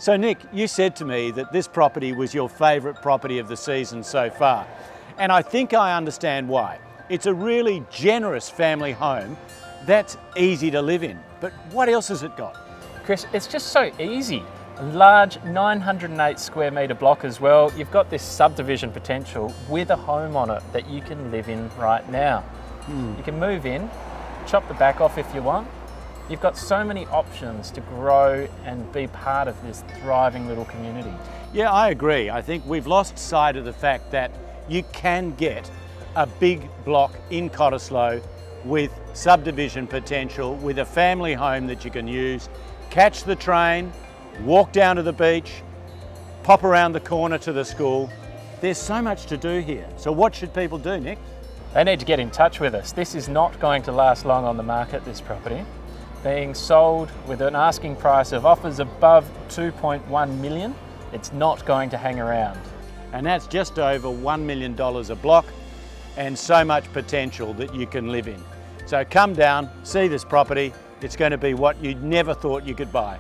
So Nick, you said to me that this property was your favourite property of the season so far. And I think I understand why. It's a really generous family home that's easy to live in. But what else has it got? Chris, it's just so easy. A large 908 square metre block as well. You've got this subdivision potential with a home on it that you can live in right now. You can move in, chop the back off if you want. You've got so many options to grow and be part of this thriving little community. Yeah, I agree. I think we've lost sight of the fact that you can get a big block in Cottesloe with subdivision potential, with a family home that you can use, catch the train, walk down to the beach, pop around the corner to the school. There's so much to do here. So what should people do, Nick? They need to get in touch with us. This is not going to last long on the market, this property. Being sold with an asking price of offers above 2.1 million, it's not going to hang around. And that's just over $1 million a block and so much potential that you can live in. So come down, see this property. It's going to be what you never thought you could buy.